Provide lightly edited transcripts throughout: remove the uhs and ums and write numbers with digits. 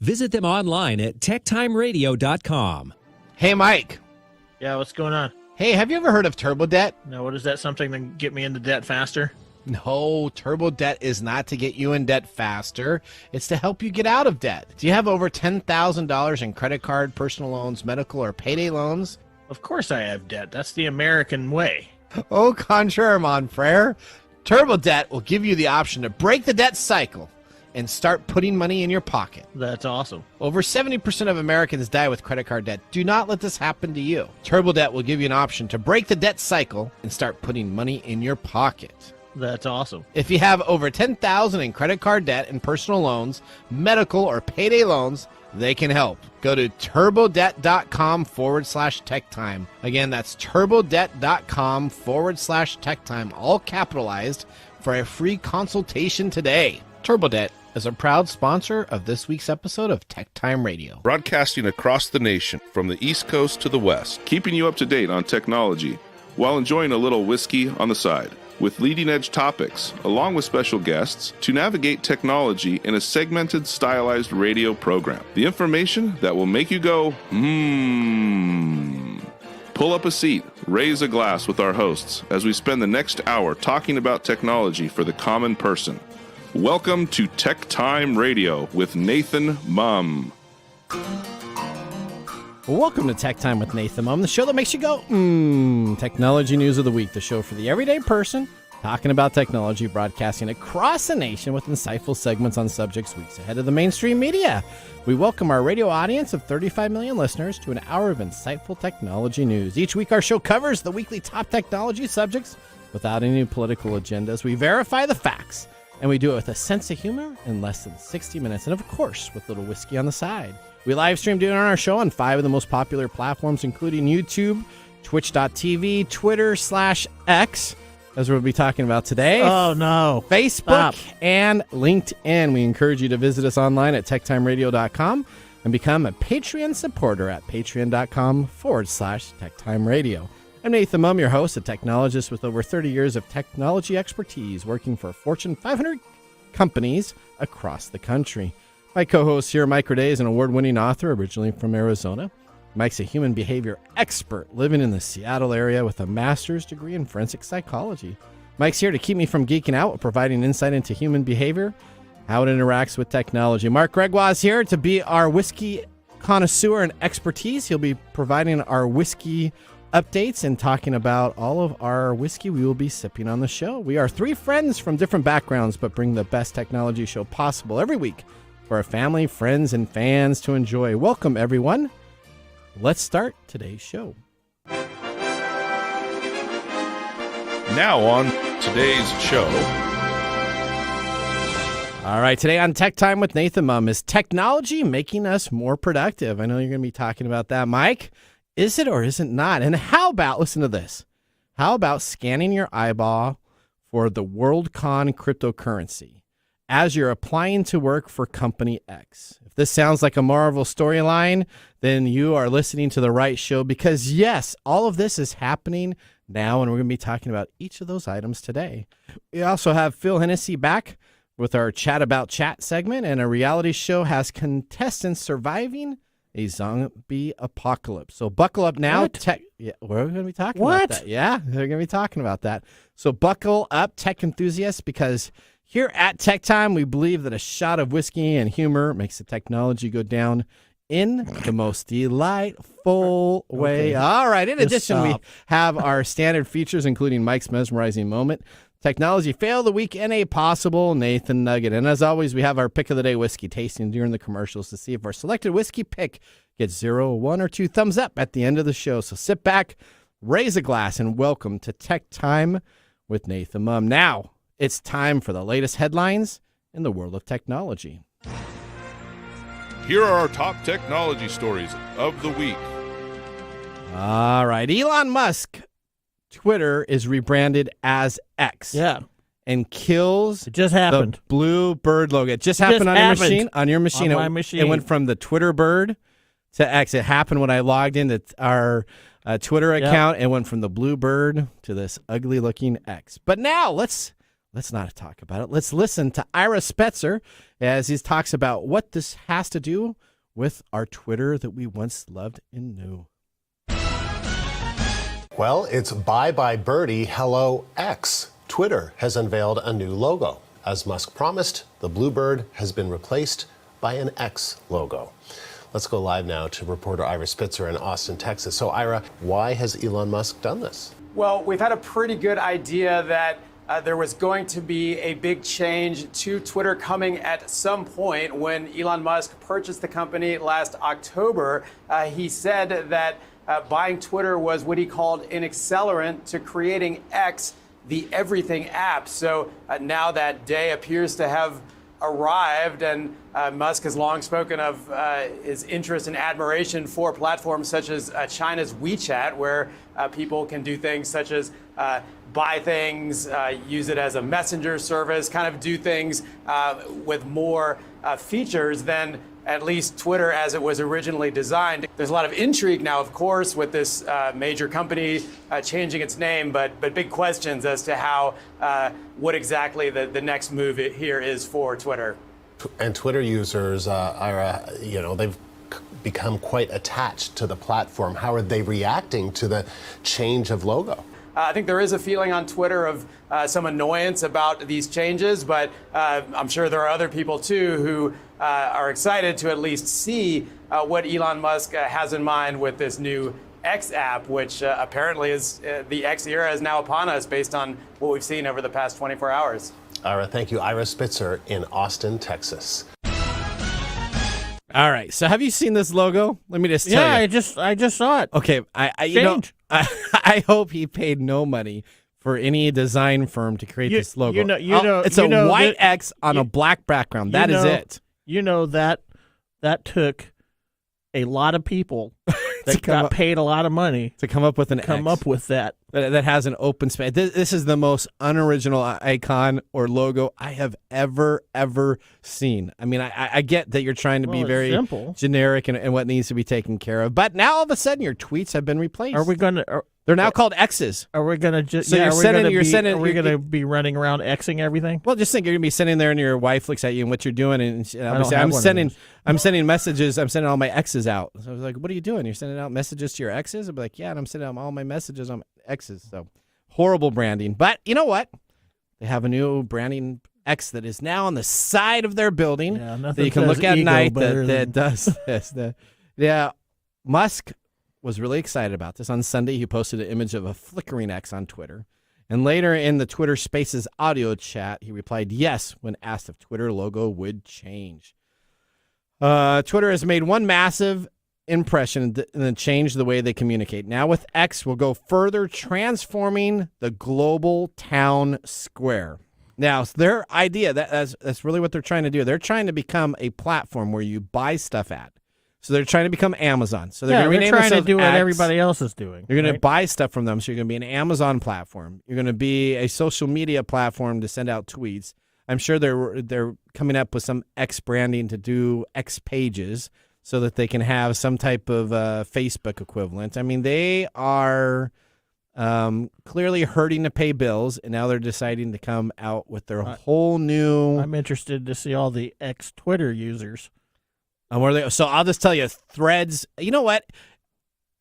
Visit them online at techtimeradio.com. Hey, Mike. Yeah, what's going on? Hey, have you ever heard of turbo debt? No, what is that? Something to get me into debt faster? No, turbo debt is not to get you in debt faster. It's to help you get out of debt. Do you have over $10,000 in credit card, personal loans, medical, or payday loans? Of course I have debt. That's the American way. Au contraire, mon frere. Turbo debt will give you the option to break the debt cycle and start putting money in your pocket. That's awesome. Over 70% of Americans die with credit card debt. Do not let this happen to you. Turbo debt will give you an option to break the debt cycle and start putting money in your pocket. That's awesome. If you have over $10,000 in credit card debt and personal loans, medical or payday loans, they can help. Go to turbodebt.com/techtime. Again, that's turbodebt.com/techtime, all capitalized, for a free consultation today. TurboDebt is a proud sponsor of this week's episode of Tech Time Radio. Broadcasting across the nation from the East Coast to the West, keeping you up to date on technology while enjoying a little whiskey on the side. With leading-edge topics, along with special guests, to navigate technology in a segmented, stylized radio program. The information that will make you go, Pull up a seat, raise a glass with our hosts as we spend the next hour talking about technology for the common person. Welcome to Tech Time Radio with Nathan Mumm. Welcome to Tech Time with Nathan Mumm, the show that makes you go, Technology News of the Week, the show for the everyday person talking about technology, broadcasting across the nation with insightful segments on subjects weeks ahead of the mainstream media. We welcome our radio audience of 35 million listeners to an hour of insightful technology news. Each week, our show covers the weekly top technology subjects without any political agendas. We verify the facts, and we do it with a sense of humor in less than 60 minutes, and of course, with a little whiskey on the side. We live stream doing our show on 5 of the most popular platforms, including YouTube, Twitch.tv, Twitter/X, as we'll be talking about today. Oh, no. Facebook, and LinkedIn. We encourage you to visit us online at techtimeradio.com and become a Patreon supporter at patreon.com/techtimeradio. I'm Nathan Mumm, your host, a technologist with over 30 years of technology expertise, working for Fortune 500 companies across the country. My co-host here, Mike Corday, is an award-winning author, originally from Arizona. Mike's a human behavior expert living in the Seattle area with a master's degree in forensic psychology. Mike's here to keep me from geeking out, providing insight into human behavior, how it interacts with technology. Mark Gregoire is here to be our whiskey connoisseur and expertise. He'll be providing our whiskey updates and talking about all of our whiskey we will be sipping on the show. We are 3 friends from different backgrounds, but bring the best technology show possible every week for our family, friends, and fans to enjoy. Welcome, everyone. Let's start today's show. Now on today's show. All right, today on Tech Time with Nathan Mumm, is technology making us more productive? I know you're going to be talking about that, Mike. Is it or is it not? And how about, listen to this, how about scanning your eyeball for the Worldcoin cryptocurrency as you're applying to work for Company X? If this sounds like a Marvel storyline, then you are listening to the right show, because yes, all of this is happening now, and we're going to be talking about each of those items today. We also have Phil Hennessy back with our Chat About Chat segment, and a reality show has contestants surviving a zombie apocalypse. So buckle up now. Yeah, we're going to be talking about that. Yeah, they're going to be talking about that. So buckle up, tech enthusiasts, because here at Tech Time, we believe that a shot of whiskey and humor makes the technology go down in the most delightful way. All right. In addition, we have our standard features, including Mike's mesmerizing moment, technology fail of the week, and a possible Nathan Nugget. And as always, we have our pick of the day whiskey tasting during the commercials to see if our selected whiskey pick gets 0, 1, or 2 thumbs up at the end of the show. So sit back, raise a glass, and welcome to Tech Time with Nathan Mumm. Now, it's time for the latest headlines in the world of technology. Here are our top technology stories of the week. All right. Elon Musk, Twitter is rebranded as X. Yeah. And kills it just happened. The blue bird logo. It just happened on your machine. On your machine. On my machine. It went from the Twitter bird to X. It happened when I logged into our Twitter account. It went from the blue bird to this ugly looking X. But now let's let's not talk about it. Let's listen to Ira Spitzer as he talks about what this has to do with our Twitter that we once loved and knew. Well, it's bye-bye birdie, hello X. Twitter has unveiled a new logo. As Musk promised, the bluebird has been replaced by an X logo. Let's go live now to reporter Ira Spitzer in Austin, Texas. So, Ira, why has Elon Musk done this? Well, we've had a pretty good idea that there was going to be a big change to Twitter coming at some point. When Elon Musk purchased the company last October, he said that buying Twitter was what he called an accelerant to creating X, the everything app. So now that day appears to have arrived, and Musk has long spoken of his interest and admiration for platforms such as China's WeChat, where people can do things such as buy things, use it as a messenger service, kind of do things with more features than at least Twitter as it was originally designed. There's a lot of intrigue now, of course, with this major company changing its name, but big questions as to how, what exactly the next move here is for Twitter. And Twitter users, Ira, they've become quite attached to the platform. How are they reacting to the change of logo? I think there is a feeling on Twitter of some annoyance about these changes, but I'm sure there are other people too who are excited to at least see what Elon Musk has in mind with this new X app, which apparently is the X era is now upon us based on what we've seen over the past 24 hours. Ira, thank you. Ira Spitzer in Austin, Texas. All right. So have you seen this logo? Let me just tell you. Yeah, I just saw it. Okay. I hope he paid no money for any design firm to create this logo. It's a white X on a black background. That is it. You know that took a lot of people that got paid a lot of money to come up with X. up with that has an open space. This is the most unoriginal icon or logo I have ever seen. I mean, I get that you're trying to be very simple, generic and what needs to be taken care of, but now all of a sudden your tweets have been replaced. Are we going to? They're now called X's. Are we going to just? So are we going to be be running around Xing everything? Well, just think you're going to be sitting there and your wife looks at you and what you're doing, and I'm sending messages. I'm sending all my X's out. So I was like, "What are you doing? You're sending out messages to your exes?" I'll be like, "Yeah," and I'm sending out all my messages on my exes. So horrible branding. But you know what? They have a new branding X that is now on the side of their building that you can look at night that does this. Musk was really excited about this. On Sunday, he posted an image of a flickering X on Twitter. And later in the Twitter Spaces audio chat, he replied yes when asked if Twitter logo would change. Twitter has made one massive impression and then changed the way they communicate. Now with X, we'll go further, transforming the global town square. Now, their idea, that's really what they're trying to do. They're trying to become a platform where you buy stuff at. So they're trying to become Amazon. So they're trying to do what everybody else is doing. You're going to buy stuff from them. So you're going to be an Amazon platform. You're going to be a social media platform to send out tweets. I'm sure they're coming up with some X branding to do X pages so that they can have some type of Facebook equivalent. I mean, they are clearly hurting to pay bills, and now they're deciding to come out with their whole new. I'm interested to see all the X Twitter users. So I'll just tell you, Threads. You know what?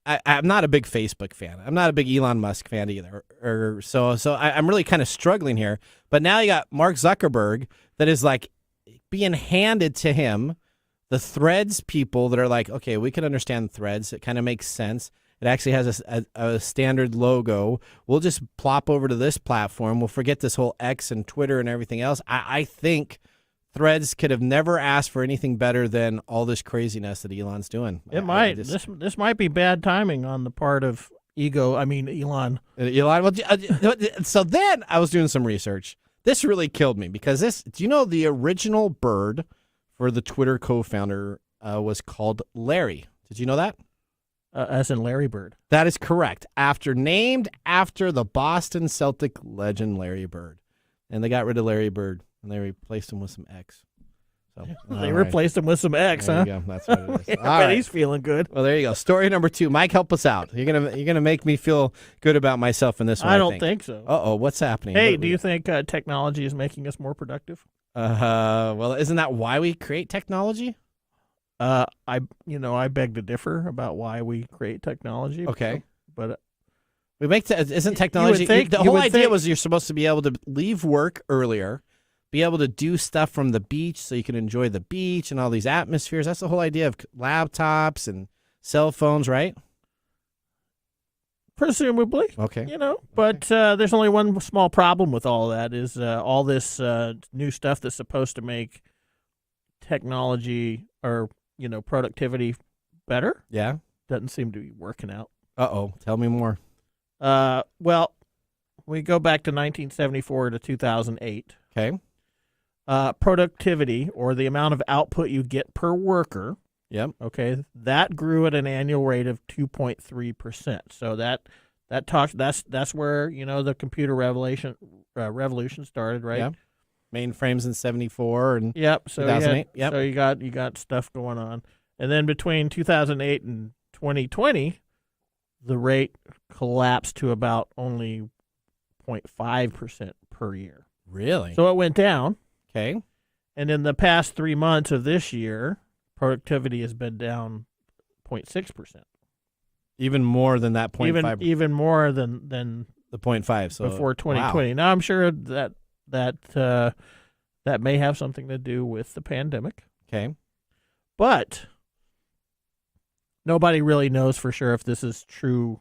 I'm not a big Facebook fan. I'm not a big Elon Musk fan either. So I'm really kind of struggling here. But now you got Mark Zuckerberg that is like being handed to him the Threads people that are like, okay, we can understand Threads. It kind of makes sense. It actually has a standard logo. We'll just plop over to this platform. We'll forget this whole X and Twitter and everything else. I think Threads could have never asked for anything better than all this craziness that Elon's doing. It might. This might be bad timing on the part of Elon. Well, so then I was doing some research. This really killed me because do you know the original bird for the Twitter co-founder was called Larry? Did you know that? As in Larry Bird. That is correct. Named after the Boston Celtic legend Larry Bird. And they got rid of Larry Bird. And they replaced him with some X. So They all right. replaced him with some X, There huh? you go. That's what it is. I All bet right. he's feeling good. Well, there you go. Story number 2. Mike, help us out. You're gonna make me feel good about myself in this one. I don't think so. Uh-oh, what's happening? Hey, What do you think technology is making us more productive? Well, isn't that why we create technology? I beg to differ about why we create technology. Okay. But We make isn't technology think- the you whole would idea think- was you're supposed to be able to leave work earlier, be able to do stuff from the beach so you can enjoy the beach and all these atmospheres. That's the whole idea of laptops and cell phones, right? presumably, Okay. But there's only one small problem with all that is all this new stuff that's supposed to make technology or productivity better Yeah. doesn't seem to be working out. Uh-oh. Tell me more. Well, we go back to 1974 to 2008. Okay. Productivity, or the amount of output you get per worker, Yep. okay, that grew at an annual rate of 2.3%. So that's where the computer revolution started, right? Yeah. Mainframes in 74 and Yep. So 2008. Yep. So you got stuff going on, and then between 2008 and 2020, the rate collapsed to about only 0.5% per year. Really? So it went down, Okay. and in the past 3 months of this year, productivity has been down 0.6%. Even more than that 0.5. Even more than The 0.5. So before 2020. Wow. Now I'm sure that may have something to do with the pandemic, Okay. but nobody really knows for sure if this is true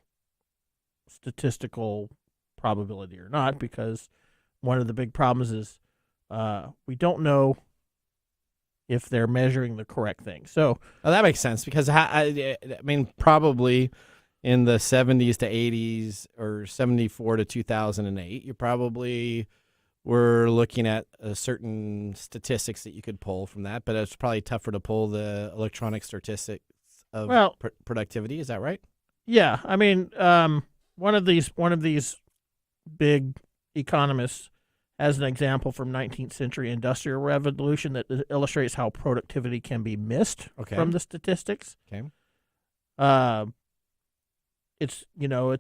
statistical probability or not, because one of the big problems is we don't know if they're measuring the correct thing. So Oh, that makes sense because I mean, probably in the 70s to 80s or 74 to 2008, you probably were looking at certain statistics that you could pull from that, but it's probably tougher to pull the electronic statistics of productivity. Is that right? yeah, I mean, one of these big economists has an example from 19th century industrial revolution that illustrates how productivity can be missed from the statistics. Okay. It's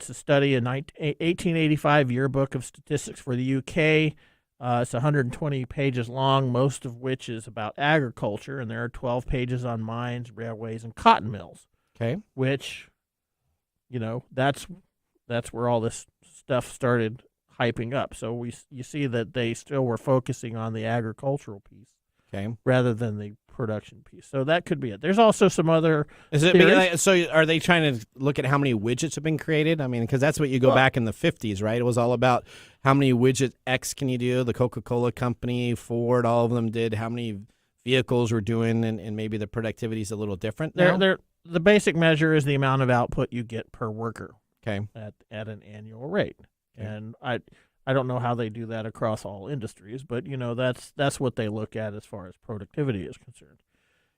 a study, 1885 yearbook of statistics for the UK. It's 120 pages long, most of which is about agriculture, and there are 12 pages on mines, railways, and cotton mills. Okay. Which, that's where all this stuff started hyping up. So you see that they still were focusing on the agricultural piece, Okay. rather than the production piece. So that could be it. There's also some other Is it theories. so? Are they trying to look at how many widgets have been created? I mean, because that's what you go back in the 50s, right? It was all about how many widget X can you do. The Coca-Cola company, Ford, all of them did. How many vehicles were doing, and maybe the productivity is a little different now. The basic measure is the amount of output you get per worker Okay. at an annual rate. Okay. And I don't know how they do that across all industries, but that's what they look at as far as productivity is concerned.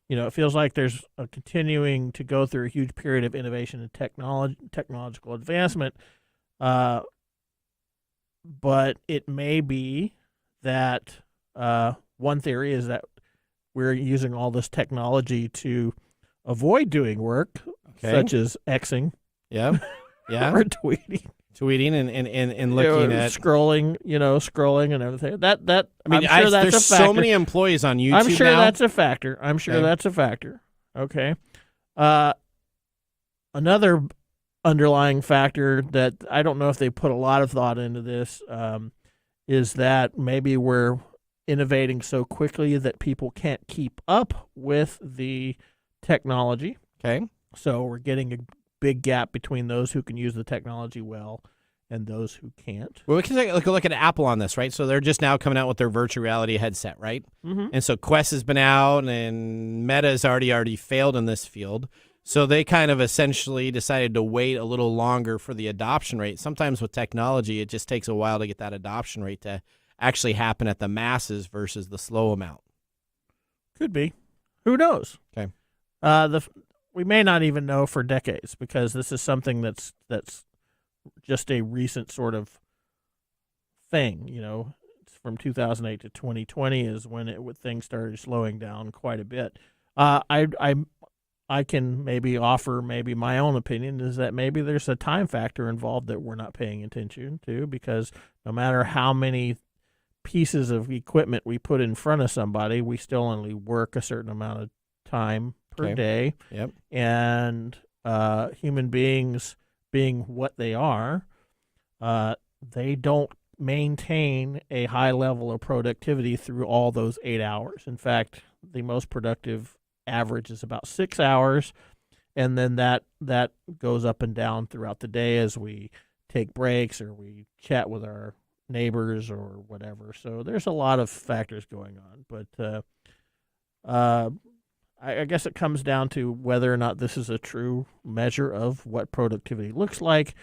It feels like there's a continuing to go through a huge period of innovation and technological advancement, but it may be that one theory is that we're using all this technology to avoid doing work, such as Xing Yeah. Yeah. or tweeting. Tweeting and looking at scrolling and everything. That I mean, I'm sure that's there's a factor. so many employees on YouTube I'm sure now. that's a factor. Okay. Another underlying factor that I don't know if they put a lot of thought into this is that maybe we're innovating so quickly that people can't keep up with the technology. Okay. So we're getting a big gap between those who can use the technology well and those who can't. Well, we can take a look at Apple on this, right? So they're just now coming out with their virtual reality headset, right? Mm-hmm. And so Quest has been out, and Meta has already failed in this field. So they kind of essentially decided to wait a little longer for the adoption rate. Sometimes with technology, it just takes a while to get that adoption rate to actually happen at the masses versus the slow amount. Could be. Who knows? Okay. We may not even know for decades, because this is something that's just a recent sort of thing. It's from 2008 to 2020 is when things started slowing down quite a bit. I can maybe offer my own opinion is that maybe there's a time factor involved that we're not paying attention to, because no matter how many pieces of equipment we put in front of somebody, we still only work a certain amount of time per day. Yep. And human beings being what they are, they don't maintain a high level of productivity through all those 8 hours. In fact, the most productive average is about 6 hours, and then that goes up and down throughout the day as we take breaks or we chat with our neighbors or whatever. So there's a lot of factors going on, but I guess it comes down to whether or not this is a true measure of what productivity looks like,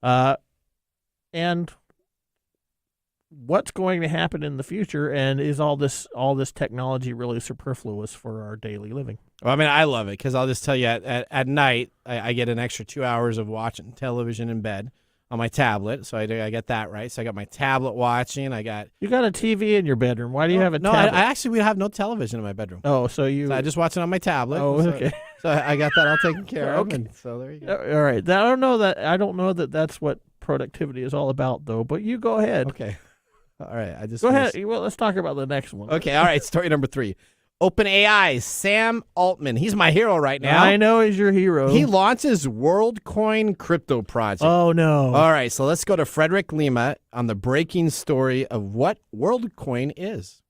and what's going to happen in the future, and is all this technology really superfluous for our daily living? Well, I mean, I love it because I'll just tell you, at night, I get an extra 2 hours of watching television in bed on my tablet, so I get that right. So I got my tablet watching. You got a TV in your bedroom. Why do you have a no, tablet? I actually, we have no television in my bedroom. Oh, So I just watch it on my tablet. Oh, okay. So I got that all taken care of. Okay. And so there you go. All right. I don't know that that's what productivity is all about, though. But you go ahead. Okay. All right. Go ahead. Well, let's talk about the next one. Okay. All right. Story number 3. OpenAI, Sam Altman. He's my hero right now. I know he's your hero. He launches Worldcoin crypto project. Oh, no. All right. So let's go to Frederick Lima on the breaking story of what Worldcoin is.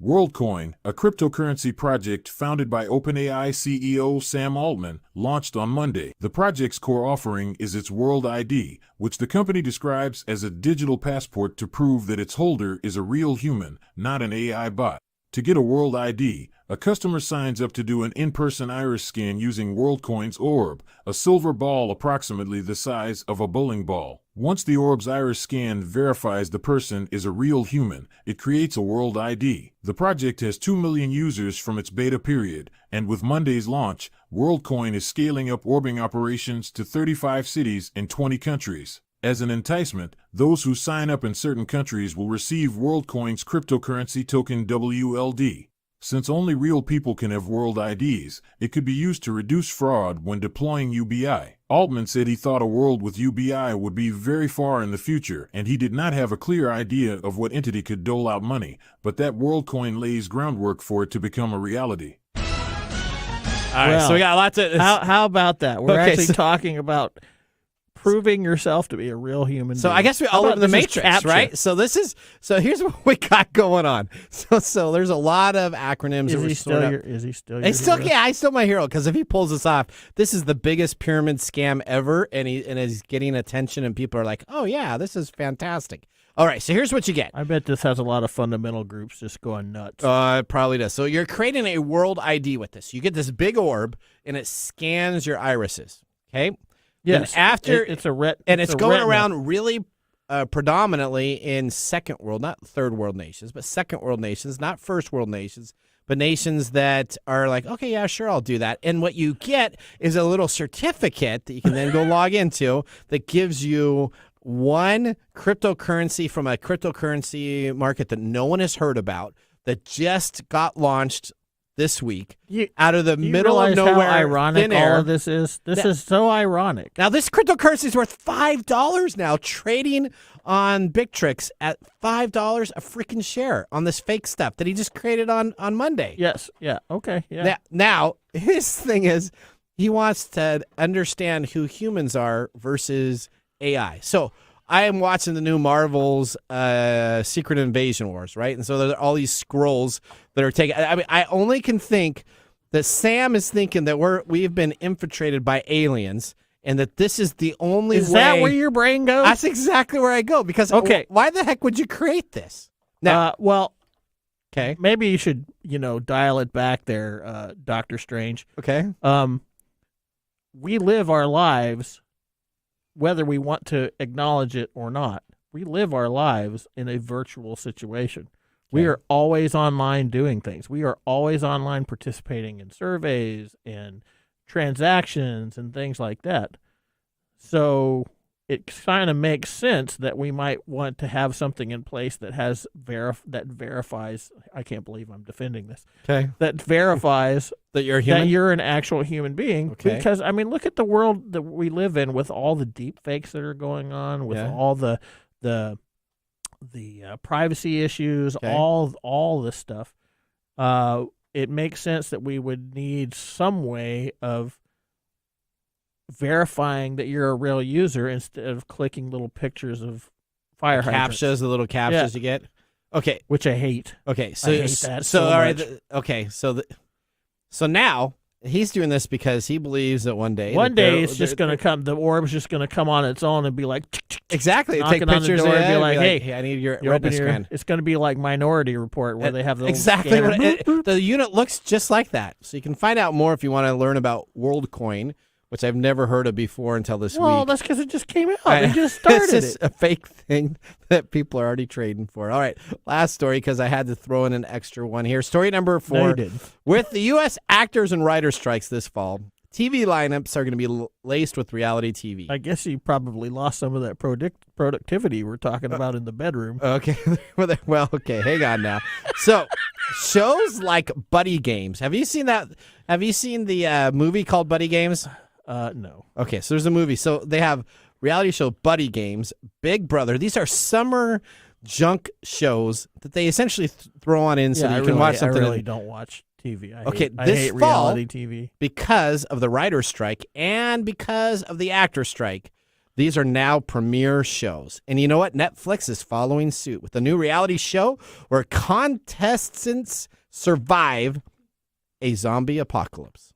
Worldcoin, a cryptocurrency project founded by OpenAI CEO Sam Altman, launched on Monday. The project's core offering is its World ID, which the company describes as a digital passport to prove that its holder is a real human, not an AI bot. To get a World ID, a customer signs up to do an in-person iris scan using Worldcoin's orb, a silver ball approximately the size of a bowling ball. Once the orb's iris scan verifies the person is a real human, it creates a World ID. The project has 2 million users from its beta period, and with Monday's launch, Worldcoin is scaling up orbing operations to 35 cities in 20 countries. As an enticement, those who sign up in certain countries will receive Worldcoin's cryptocurrency token WLD. Since only real people can have World IDs, it could be used to reduce fraud when deploying UBI. Altman said he thought a world with UBI would be very far in the future, and he did not have a clear idea of what entity could dole out money, but that Worldcoin lays groundwork for it to become a reality. All right, so we got lots of... How about that? We're Okay, actually talking about proving yourself to be a real human So being. I guess we all live in the This is Matrix, CAPTCHA. right? So here's what we got going on. So there's a lot of acronyms. that Is we're he stored still up. your? Is he still your? It's still, hero? yeah, he's still my hero because if he pulls this off, this is the biggest pyramid scam ever, and he's getting attention, and people are like, "Oh yeah, this is fantastic." All right, so here's what you get. I bet this has a lot of fundamental groups just going nuts. It probably does. So you're creating a World ID with this. You get this big orb, and it scans your irises. Okay. Yes. And after it's a ret, and it's going retina. around really predominantly in second world, not third world nations, but second world nations, not first world nations, but nations that are like, okay, yeah, sure, I'll do that. And what you get is a little certificate that you can then go log into that gives you one cryptocurrency from a cryptocurrency market that no one has heard about that just got launched this week out of the middle of nowhere. How ironic thin air. all of this is. This is so ironic. Now, this cryptocurrency is worth $5 now, trading on Bigtrix at $5 a freaking share on this fake stuff that he just created on Monday. Yes. Yeah. Okay. Yeah. Now, his thing is he wants to understand who humans are versus AI. So I am watching the new Marvel's Secret Invasion Wars, right? And so there are all these scrolls that are taken. I mean, I only can think that Sam is thinking that we've been infiltrated by aliens, and that this is the only way. Is that where your brain goes? That's exactly where I go. Because why the heck would you create this? Now, okay, maybe you should dial it back there, Dr. Strange. Okay. We live our lives, whether we want to acknowledge it or not. We live our lives in a virtual situation. We are always online doing things. We are always online participating in surveys and transactions and things like that. So it kind of makes sense that we might want to have something in place that has that verifies. I can't believe I'm defending this. Okay. That verifies that you're a human? That you're an actual human being. Okay. Because I mean, look at the world that we live in with all the deep fakes that are going on, with all the privacy issues, all this stuff. It makes sense that we would need some way of verifying that you're a real user instead of clicking little pictures of fire hydrants. Captchas, the little captchas you get. Okay, which I hate. Okay, so I hate that so so all right. much. So now he's doing this because he believes that one day it's just going to come. The orb's just going to come on its own and be like exactly. Knocking Take pictures on the door and be of like, hey, I need your you retina open scan. It's going to be like Minority Report where they have the exactly. scanner. The unit looks just like that. So you can find out more if you want to learn about Worldcoin, which I've never heard of before until this week. Well, that's because it just came out. They just started it's just it. a fake thing that people are already trading for. All right, last story because I had to throw in an extra one here. Story number 4. No, you didn't. With the U.S. actors and writers strikes this fall, TV lineups are going to be laced with reality TV. I guess you probably lost some of that productivity we're talking about in the bedroom. Okay. Well, okay. Hang on now. So, shows like Buddy Games. Have you seen that? Have you seen the movie called Buddy Games? No. Okay. So, there's a movie. So, they have reality show Buddy Games, Big Brother. These are summer junk shows that they essentially throw on in so that you can watch something. I really don't watch TV. I this hate fall, reality TV. Because of the writer's strike and because of the actor's strike, these are now premiere shows. And you know what? Netflix is following suit with a new reality show where contestants survive a zombie apocalypse.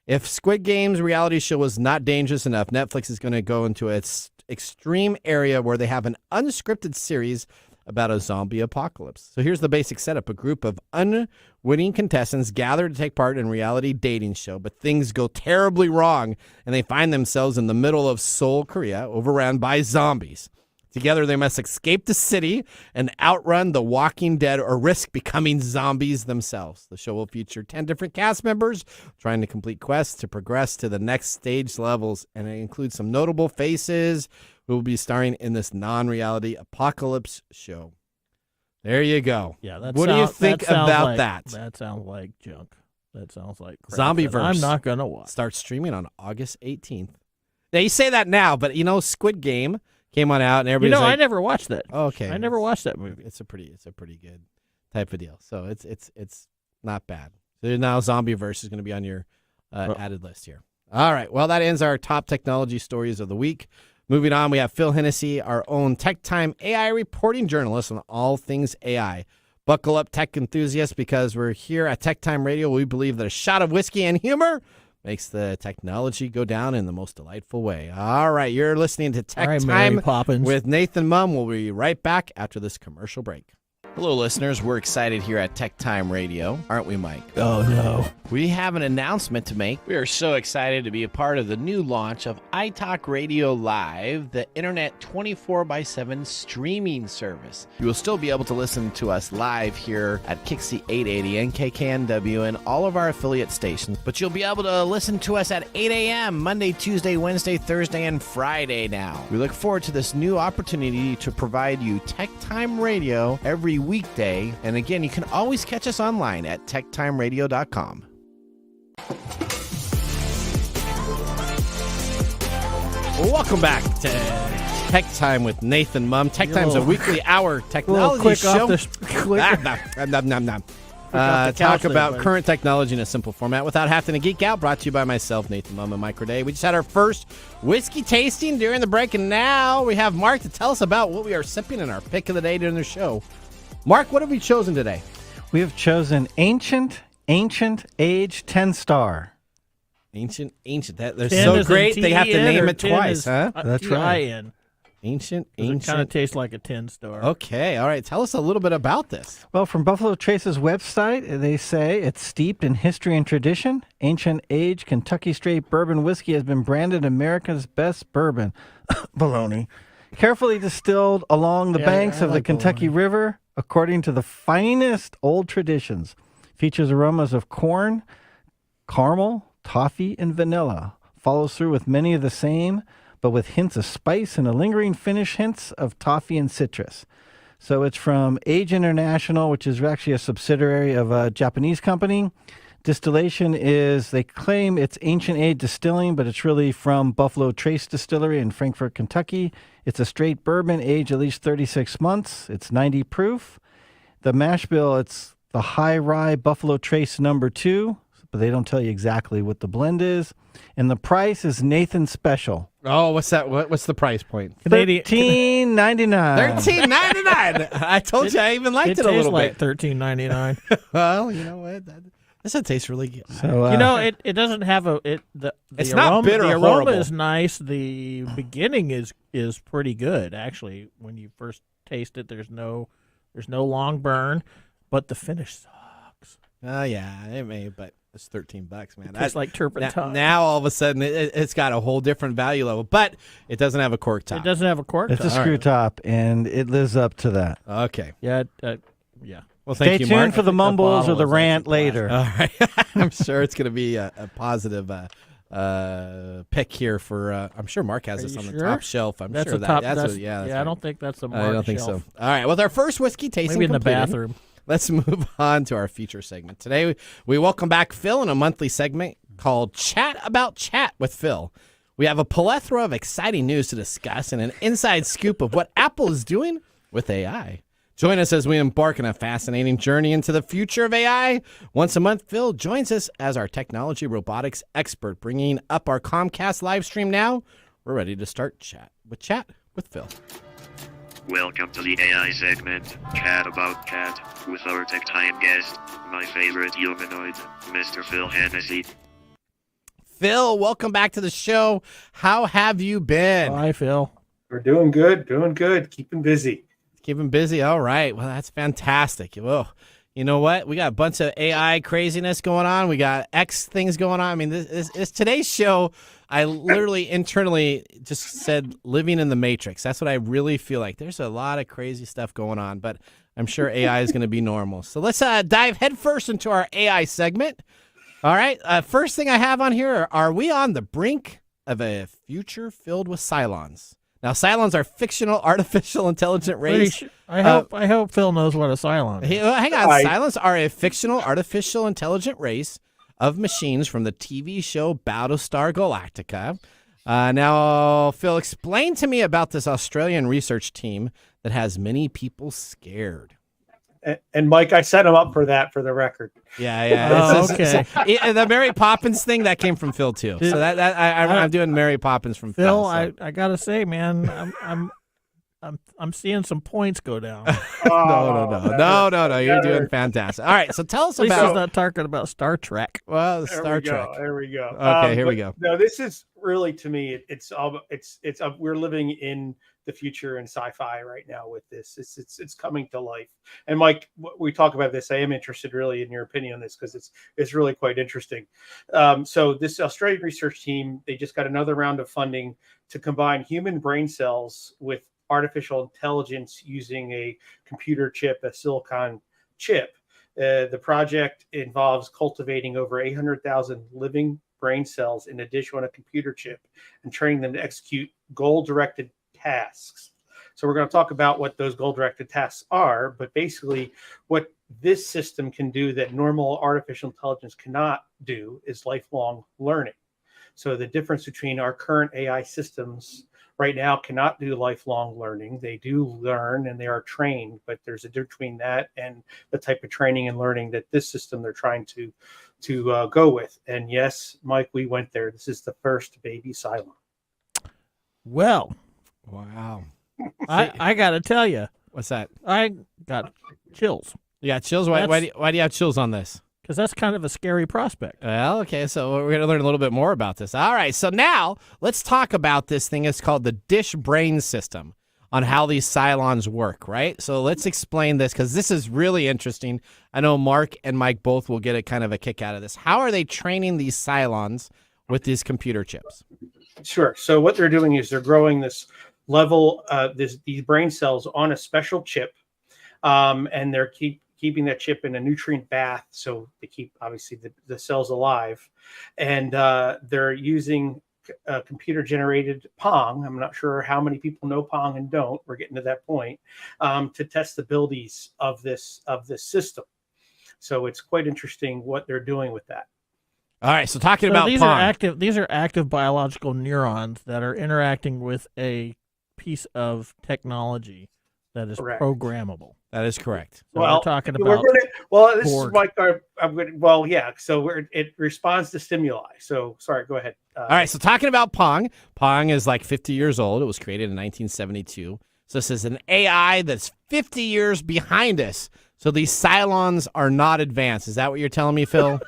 If Squid Game's reality show was not dangerous enough, Netflix is going to go into its extreme area where they have an unscripted series about a zombie apocalypse. So here's the basic setup. A group of unwitting contestants gather to take part in a reality dating show, but things go terribly wrong, and they find themselves in the middle of Seoul, Korea, overrun by zombies. Together, they must escape the city and outrun the walking dead or risk becoming zombies themselves. The show will feature 10 different cast members trying to complete quests to progress to the next stage levels, and it includes some notable faces who will be starring in this non-reality apocalypse show. There you go. Yeah, what do you think about that? That sounds like junk. That sounds like crap. Zombieverse. I'm not going to watch. Starts streaming on August 18th. Now, you say that now, but Squid Game came on out and everybody's I never watched that. Okay. I never watched that movie. It's a pretty good type of deal. So it's not bad. So now Zombieverse is going to be on your added list here. All right. Well, that ends our top technology stories of the week. Moving on, we have Phil Hennessy, our own TechTime AI reporting journalist on all things AI. Buckle up, tech enthusiasts, because we're here at TechTime Radio. We believe that a shot of whiskey and humor makes the technology go down in the most delightful way. All right, you're listening to Tech Time with Nathan Mumm. We'll be right back after this commercial break. Hello, listeners. We're excited here at Tech Time Radio, aren't we, Mike? Oh, no. We have an announcement to make. We are so excited to be a part of the new launch of iTalk Radio Live, the internet 24/7 streaming service. You will still be able to listen to us live here at Kixie 880 and KKNW and all of our affiliate stations, but you'll be able to listen to us at 8 a.m. Monday, Tuesday, Wednesday, Thursday, and Friday now. We look forward to this new opportunity to provide you Tech Time Radio every weekday. And again, you can always catch us online at techtimeradio.com. Welcome back to Tech Time with Nathan Mumm. Tech Time's a weekly hour technology show. Talk about current technology in a simple format without having to geek out. Brought to you by myself, Nathan Mumm, and Mike Day. We just had our first whiskey tasting during the break, and now we have Mark to tell us about what we are sipping in our pick of the day during the show. Mark, what have we chosen today? We have chosen Ancient Age 10-Star. Ancient. They're so great, they have to name it twice, huh? That's right. Ancient. It kind of tastes like a 10-star. Okay, all right. Tell us a little bit about this. Well, from Buffalo Trace's website, they say it's steeped in history and tradition. Ancient Age Kentucky Straight Bourbon Whiskey has been branded America's best bourbon. Baloney. Carefully distilled along the banks of the Kentucky River, according to the finest old traditions. Features aromas of corn, caramel, toffee, and vanilla. Follows through with many of the same but with hints of spice and a lingering finish, hints of toffee and citrus. So it's from Age International, which is actually a subsidiary of a Japanese company. Distillation is, they claim it's Ancient Age Distilling, but it's really from Buffalo Trace Distillery in Frankfort, Kentucky. It's a straight bourbon aged at least 36 months. It's 90 proof. The mash bill, it's the High Rye Buffalo Trace No. 2, but they don't tell you exactly what the blend is. And the price is Nathan Special. Oh, what's that? What's the price point? $13.99. $13.99. I told you I even liked it a little like bit. $13.99. Well, you know what? This one tastes really good. So, it doesn't have the It's aroma, not bitter the or aroma horrible. is nice. The beginning is pretty good actually. When you first taste it, there's no long burn, but the finish sucks. Oh yeah, it may, but it's $13, man. It tastes like turpentine. Now all of a sudden it's got a whole different value level, but it doesn't have a cork top. It doesn't have a cork. it's top. a screw top, and it lives up to that. Okay. Yeah, yeah. Well, Stay thank you, tuned Mark. for the mumbles or the bottle is rant actually later. All right. I'm sure it's going to be a positive pick here for. I'm sure Mark has Are this you on the sure? top shelf. I'm That's sure a top. that's That's, what, yeah. That's I right. don't think that's a I don't mark think shelf. so. All right. Well, with our first whiskey tasting Maybe in the completed, bathroom. let's move on to our feature segment. Today, we welcome back Phil in a monthly segment called Chat About Chat with Phil. We have a plethora of exciting news to discuss and an inside scoop of what Apple is doing with AI. Join us as we embark on a fascinating journey into the future of AI. Once a month, Phil joins us as our technology robotics expert, bringing up our Comcast live stream now. We're ready to start Chat with Phil. Welcome to the AI segment, Chat About Cat, with our tech time guest, my favorite humanoid, Mr. Phil Hennessy. Phil, welcome back to the show. How have you been? Hi, Phil. We're doing good, keeping busy. Keeping busy. All right. Well, that's fantastic. Well, you know what? We got a bunch of AI craziness going on. We got X things going on. I mean, this today's show, I literally internally just said living in the Matrix. That's what I really feel like. There's a lot of crazy stuff going on, but I'm sure AI is going to be normal. So let's dive headfirst into our AI segment. All right. First thing I have on here, are we on the brink of a future filled with Cylons? Now, Cylons are fictional artificial intelligent race. I hope Phil knows what a Cylon is. Hang on. Cylons are a fictional artificial intelligent race of machines from the TV show Battlestar Galactica. Now, Phil, explain to me about this Australian research team that has many people scared. And Mike, I set him up for that, for the record. Yeah. Okay. The Mary Poppins thing, that came from Phil, too. So I'm doing Mary Poppins from Phil. Phil, So. I gotta say, man, I'm seeing some points go down. No. You're doing fantastic. All right, so tell us At least he's about. not talking about Star Trek. Well, Star Trek. There we go. Okay, here we go. No, this is really, to me, it's we're living in the future in sci-fi right now with this. It's coming to life. And Mike, we talk about this. I am interested really in your opinion on this because it's really quite interesting. So this Australian research team, they just got another round of funding to combine human brain cells with artificial intelligence using a computer chip, a silicon chip. The project involves cultivating over 800,000 living brain cells in addition to a computer chip and training them to execute goal-directed tasks. So we're going to talk about what those goal-directed tasks are, but basically what this system can do that normal artificial intelligence cannot do is lifelong learning. So the difference between our current AI systems right now cannot do lifelong learning. They do learn and they are trained, but there's a difference between that and the type of training and learning that this system they're trying to go with. And yes, Mike, we went there. This is the first baby Cylon. Well, Wow. I gotta tell you, What's that? I got chills You got chills? Why do you have chills on this? because that's kind of a scary prospect. Well, okay, so we're going to learn a little bit more about this. All right, so now let's talk about this thing. It's called the dish brain system, on how these Cylons work, right? So let's explain this because this is really interesting. I know Mark and Mike both will get a kind of a kick out of this. How are they training these Cylons with these computer chips? Sure. So what they're doing is they're growing this level, these brain cells on a special chip, and they're keeping that chip in a nutrient bath, so they keep obviously the cells alive, and they're using computer-generated Pong. I'm not sure how many people know Pong and don't. We're getting to that point to test the abilities of this system. So it's quite interesting what they're doing with that. All right, so talking about these Pong. These are active biological neurons that are interacting with a piece of technology that is Correct. programmable. That is correct. So we're talking about. This Borg. is like I'm going. Well, yeah. So it responds to stimuli. So sorry, go ahead. All right, so talking about Pong. Pong is like 50 years old. It was created in 1972. So this is an AI that's 50 years behind us. So these Cylons are not advanced. Is that what you're telling me, Phil?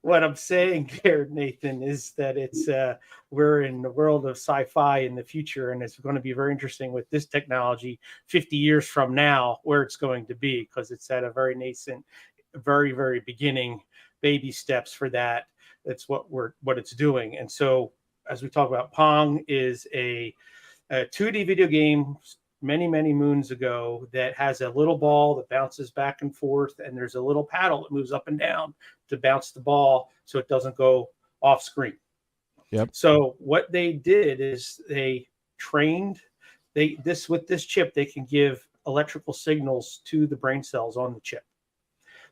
what I'm saying here, Nathan, is that it's we're in the world of sci-fi in the future, and it's going to be very interesting with this technology 50 years from now where it's going to be, because it's at a very nascent, very, very beginning, baby steps for that. That's what it's doing. And so as we talk about, Pong is a 2D video game many, many moons ago that has a little ball that bounces back and forth, and there's a little paddle that moves up and down to bounce the ball so it doesn't go off screen. Yep. So what they did is they trained with this chip, they can give electrical signals to the brain cells on the chip.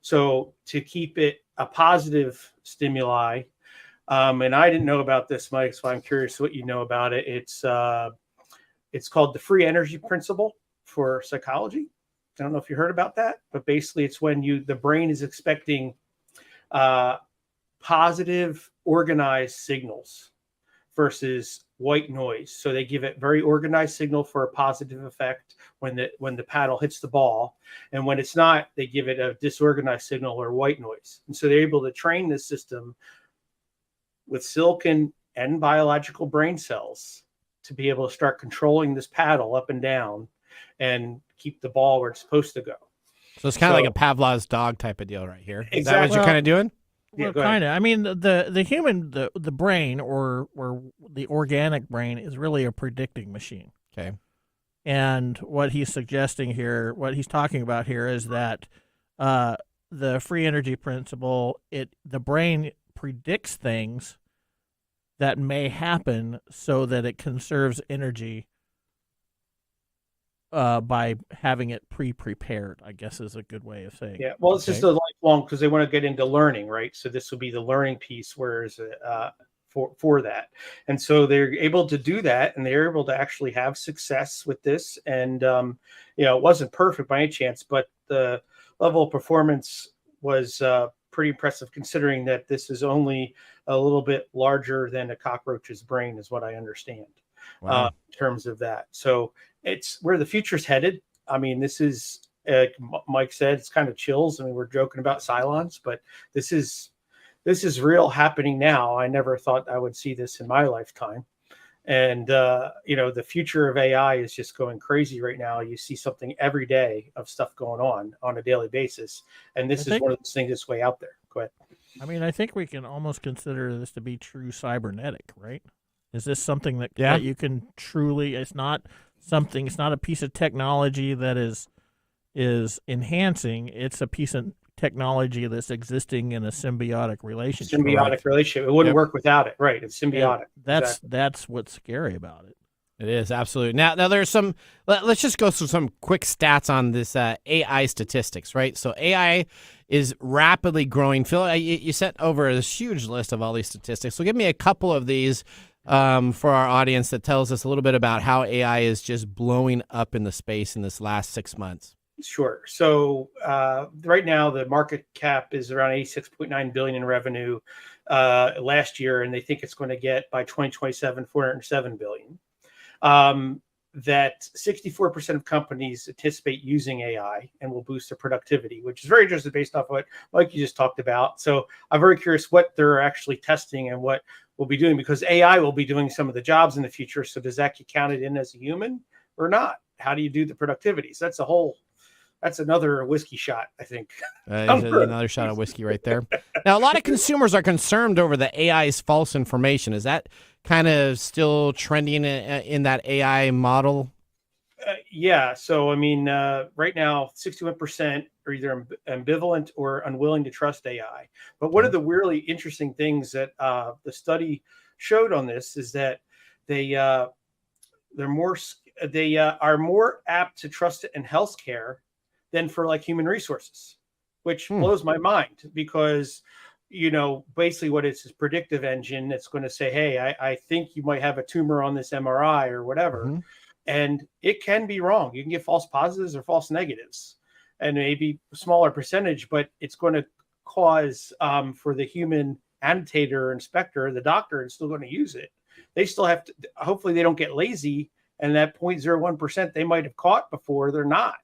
So to keep it a positive stimuli, and I didn't know about this, Mike, so I'm curious what you know about it. It's called the free energy principle for psychology. I don't know if you heard about that, but basically it's when the brain is expecting positive organized signals versus white noise. So they give it very organized signal for a positive effect when the paddle hits the ball. And when it's not, they give it a disorganized signal or white noise. And so they're able to train this system with silicon and biological brain cells to be able to start controlling this paddle up and down and keep the ball where it's supposed to go. So it's kind of like a Pavlov's dog type of deal right here. Is Exactly. that what you're kind of doing? Yeah, Well, kind of. I mean, the human, the brain or the organic brain is really a predicting machine. Okay. And what he's suggesting here, what he's talking about here, is that the free energy principle, the brain predicts things that may happen so that it conserves energy by having it pre-prepared, I guess is a good way of saying. Yeah, well, it's just a lifelong, because they want to get into learning, right? So this will be the learning piece, whereas for that. And so they're able to do that, and they're able to actually have success with this. And, it wasn't perfect by any chance, but the level of performance was pretty impressive, considering that this is only a little bit larger than a cockroach's brain, is what I understand. Wow. In terms of that. So it's where the future's headed. I mean, this is, Mike said, it's kind of chills. I mean, we're joking about Cylons, but this is real happening now. I never thought I would see this in my lifetime. And, the future of AI is just going crazy right now. You see something every day of stuff going on a daily basis. And this is one of those things that's way out there. Go ahead. I mean, I think we can almost consider this to be true cybernetic, right? Is this something that you can truly, it's not a piece of technology that is enhancing. It's a piece of technology that's existing in a symbiotic relationship. Relationship. It wouldn't work without it. Right. It's symbiotic. That's what's scary about it. It is, absolutely. Now there's some, let's just go through some quick stats on this AI statistics, right? So AI is rapidly growing. Phil, you sent over this huge list of all these statistics. So give me a couple of these for our audience that tells us a little bit about how AI is just blowing up in the space in this last 6 months. Sure. So right now the market cap is around 86.9 billion in revenue last year, and they think it's going to get by 2027 407 billion. That 64% of companies anticipate using AI and will boost their productivity, which is very interesting based off what Mike you just talked about. So I'm very curious what they're actually testing and what we'll be doing, because AI will be doing some of the jobs in the future. So does that get counted in as a human or not? How do you do the productivity? So that's another whiskey shot, I think. Another shot of whiskey right there. Now, a lot of consumers are concerned over the AI's false information. Is that kind of still trending in that AI model? Yeah. So, I mean, right now, 61% are either ambivalent or unwilling to trust AI. But one of the really interesting things that the study showed on this is that they are more apt to trust it in healthcare than for like human resources, which blows my mind because, basically what it's a predictive engine that's going to say, hey, I think you might have a tumor on this MRI or whatever. And it can be wrong. You can get false positives or false negatives and maybe a smaller percentage, but it's going to cause for the human annotator, inspector, the doctor is still going to use it. They still have to, hopefully they don't get lazy. And that 0.01% they might have caught before, they're not,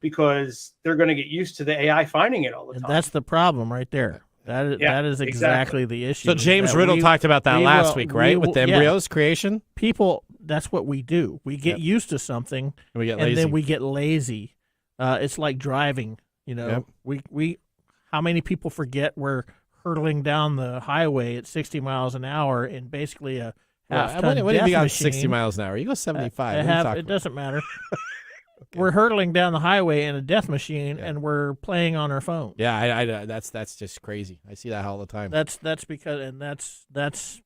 because they're going to get used to the AI finding it all the time. And that's the problem right there. That is exactly the issue. So James Riddle talked about that last week, right? With the embryos creation? People, that's what we do. We get used to something, and we get lazy. Then we get lazy. It's like driving. We how many people forget we're hurtling down the highway at 60 miles an hour in basically a half-ton What do you got 60 60 miles an hour? You go 75. It doesn't matter. Okay. We're hurtling down the highway in a death machine, and we're playing on our phone. Yeah, that's just crazy. I see that all the time. That's because, and that's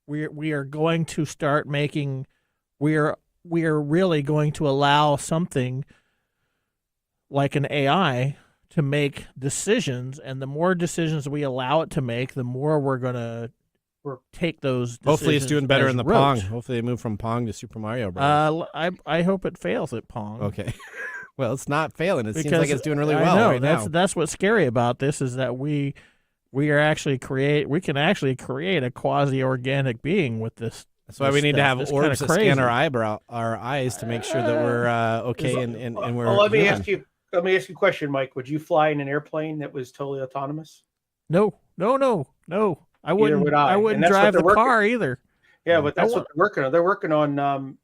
we are going to start making. We are really going to allow something like an AI to make decisions, and the more decisions we allow it to make, the more we're going to take those decisions. Hopefully it's doing better in the rote. Pong. Hopefully they move from Pong to Super Mario Bros. I hope it fails at Pong. Okay. Well, it's not failing. It seems like it's doing really well. I know. Right now. That's what's scary about this is that we can actually create a quasi-organic being with this. That's why we need to have orbs that scan our eyes to make sure that we're okay and we're. Well, let me ask you a question, Mike. Would you fly in an airplane that was totally autonomous? No. I wouldn't drive the car either. Yeah, but that's what they're working on. They're working on,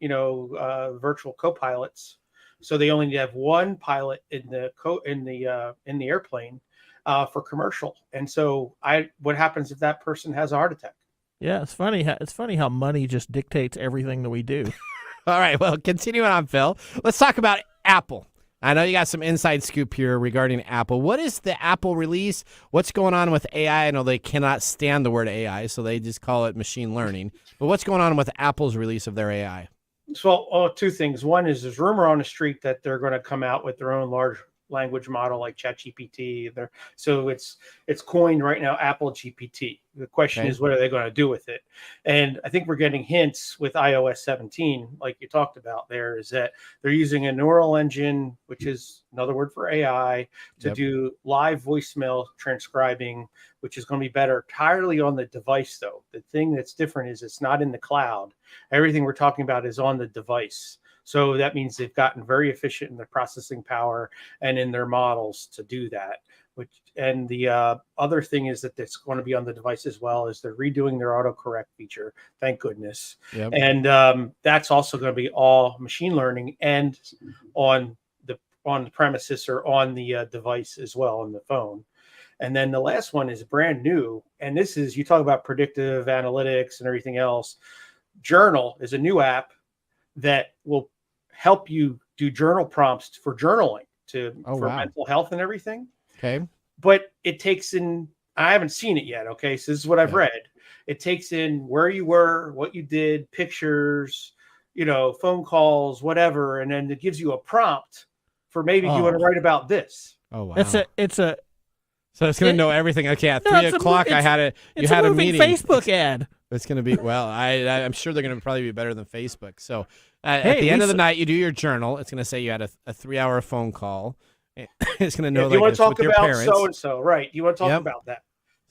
virtual co-pilots. So they only have one pilot in the airplane for commercial. And so what happens if that person has a heart attack? Yeah, it's funny how money just dictates everything that we do. All right, well, continuing on, Phil. Let's talk about Apple. I know you got some inside scoop here regarding Apple. What is the Apple release? What's going on with AI? I know they cannot stand the word AI, so they just call it machine learning. But what's going on with Apple's release of their AI? So, two things. One is there's rumor on the street that they're going to come out with their own large language model like ChatGPT. So it's coined right now Apple GPT. The question is, what are they going to do with it? And I think we're getting hints with iOS 17, like you talked about there, is that they're using a neural engine, which is another word for AI, to do live voicemail transcribing, which is going to be better entirely on the device, though. The thing that's different is it's not in the cloud. Everything we're talking about is on the device. So that means they've gotten very efficient in their processing power and in their models to do that. And the other thing is that it's going to be on the device as well, is they're redoing their autocorrect feature. Thank goodness. And that's also going to be all machine learning and on the premises or on the device as well, on the phone. And then the last one is brand new. And this is, you talk about predictive analytics and everything else. Journal is a new app that will help you do journal prompts for journaling for mental health and everything. Okay. But it takes in, I haven't seen it yet. Okay. So this is what I've read. It takes in where you were, what you did, pictures, phone calls, whatever. And then it gives you a prompt for maybe you want to write about this. Oh, wow. So it's going to know everything. Okay. At 3 o'clock, I had it. You had a meeting. Facebook ad. It's going to be, I'm sure they're going to probably be better than Facebook. So at the end of the night, you do your journal. It's going to say you had a 3-hour phone call. It's going to know you want to talk with your about parents. So-and-so, right. You want to talk about that.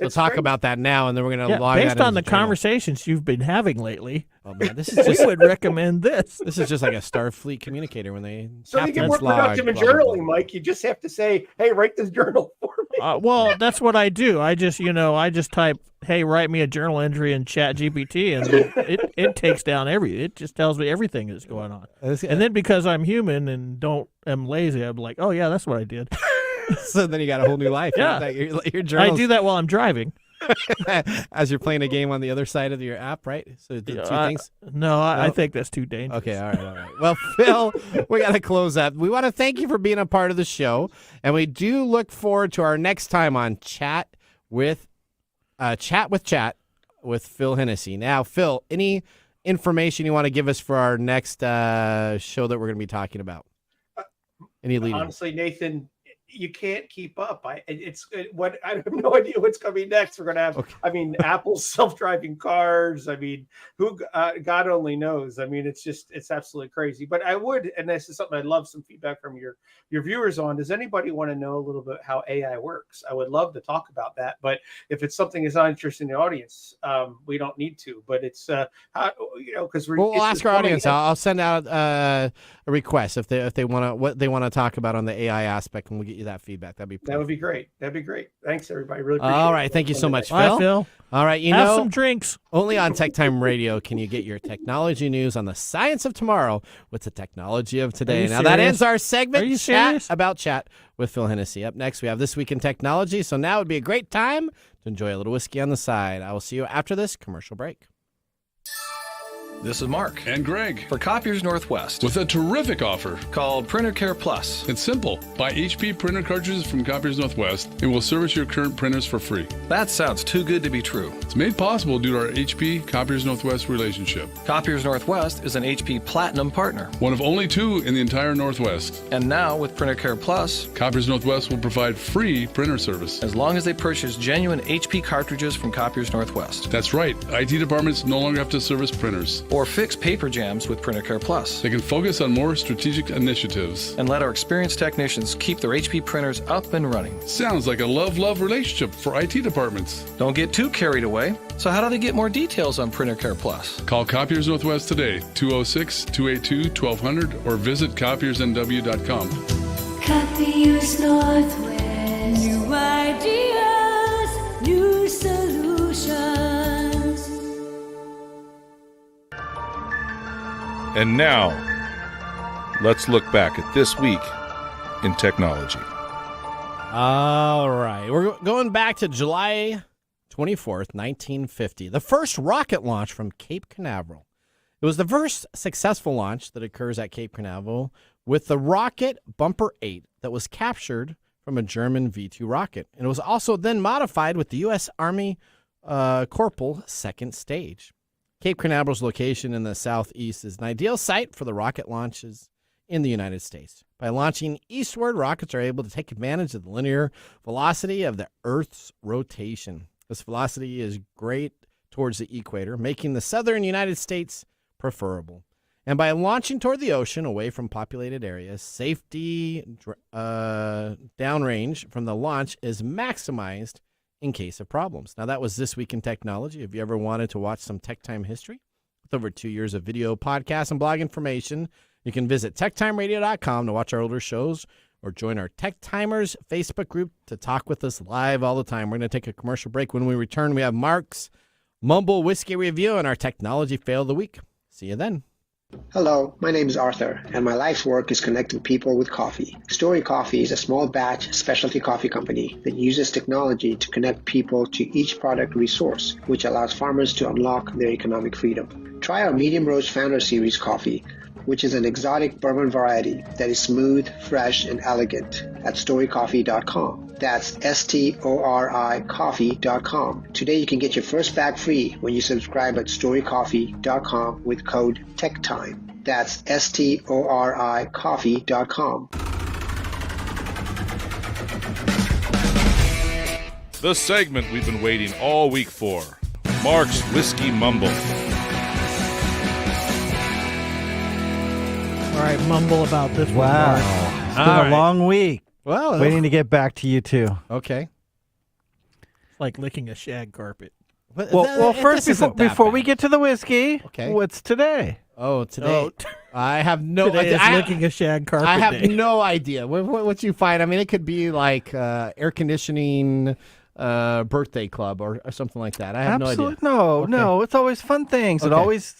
So talk about that now, and then we're going to log based that on the journal. conversations you've been having lately. Oh, man, this is we would recommend this. This is just like a Starfleet communicator when they So you get more productive in journaling, Mike. You just have to say, hey, write this journal for me. Well, that's what I do. I just type, hey, write me a journal entry in ChatGPT, and it takes down it just tells me everything that's going on. And then because I'm human and am lazy, I'm like, oh, yeah, that's what I did. So then you got a whole new life. Yeah. Your journals. I do that while I'm driving. as you're playing a game on the other side of your app, right? So the two things. No, I think that's too dangerous. Okay, all right. Well, Phil, we got to close up. We want to thank you for being a part of the show, and we do look forward to our next time on Chat with Phil Hennessy. Now, Phil, any information you want to give us for our next show that we're going to be talking about? Any lead? Honestly, Nathan, you can't keep up. I have no idea what's coming next. We're going to have, okay. Apple's self-driving cars. Who God only knows. It's absolutely crazy. But I would, and this is something I'd love some feedback from your viewers on. Does anybody want to know a little bit how AI works? I would love to talk about that. But if it's something that's not interesting in the audience, we don't need to. But it's because we'll ask our audience. I'll send out a request if they want to what they want to talk about on the AI aspect, and we'll get you that feedback. That would be great. Thanks, everybody. Really appreciate it. All right. Thank you so much, Phil. Bye, Phil. All right. Have some drinks. Only on Tech Time Radio can you get your technology news on the science of tomorrow with the technology of today. Now, that ends our segment. Are you serious? Chat with Phil Hennessy. Up next, we have This Week in Technology. So now would be a great time to enjoy a little whiskey on the side. I will see you after this commercial break. This is Mark. And Greg. For Copiers Northwest. With a terrific offer. Called Printer Care Plus. It's simple. Buy HP printer cartridges from Copiers Northwest and we'll service your current printers for free. That sounds too good to be true. It's made possible due to our HP Copiers Northwest relationship. Copiers Northwest is an HP Platinum partner. One of only 2 in the entire Northwest. And now with Printer Care Plus, Copiers Northwest will provide free printer service. As long as they purchase genuine HP cartridges from Copiers Northwest. That's right. IT departments no longer have to service printers. Or fix paper jams with Printer Care Plus. They can focus on more strategic initiatives. And let our experienced technicians keep their HP printers up and running. Sounds like a love-love relationship for IT departments. Don't get too carried away. So how do they get more details on Printer Care Plus? Call Copiers Northwest today, 206-282-1200, or visit copiersnw.com. Copiers Northwest. New ideas, new solutions. And now, let's look back at this week in technology. All right. We're going back to July 24th, 1950. The first rocket launch from Cape Canaveral. It was the first successful launch that occurs at Cape Canaveral with the rocket Bumper 8 that was captured from a German V-2 rocket. And it was also then modified with the U.S. Army Corporal second stage. Cape Canaveral's location in the southeast is an ideal site for the rocket launches in the United States. By launching eastward, rockets are able to take advantage of the linear velocity of the Earth's rotation. This velocity is great towards the equator, making the southern United States preferable. And by launching toward the ocean, away from populated areas, safety downrange from the launch is maximized in case of problems. Now, that was This Week in Technology. If you ever wanted to watch some Tech Time history, with over 2 years of video, podcast, and blog information, you can visit TechTimeRadio.com to watch our older shows or join our Tech Timers Facebook group to talk with us live all the time. We're going to take a commercial break. When we return, we have Mark's Mumble Whiskey Review and our Technology Fail of the Week. See you then. Hello, my name is Arthur, and my life's work is connecting people with coffee. Story Coffee is a small batch specialty coffee company that uses technology to connect people to each product resource, which allows farmers to unlock their economic freedom. Try our Medium Roast Founder Series coffee, which is an exotic bourbon variety that is smooth, fresh, and elegant at storycoffee.com. That's STORI coffee.com. Today you can get your first bag free when you subscribe at storycoffee.com with code TechTime. That's STORI coffee.com. The segment we've been waiting all week for. Mark's Whiskey Mumble. All right, mumble about this one. Wow. Mark. It's been a long week. Well, waiting to get back to you two. Okay. It's like licking a shag carpet. Well, first, before we get to the whiskey, okay, what's today? Oh, today. I have no idea. Today is licking a shag carpet. I have day. no idea. What you find? I mean, it could be like air conditioning birthday club or something like that. I have no idea. No, it's always fun things. Okay.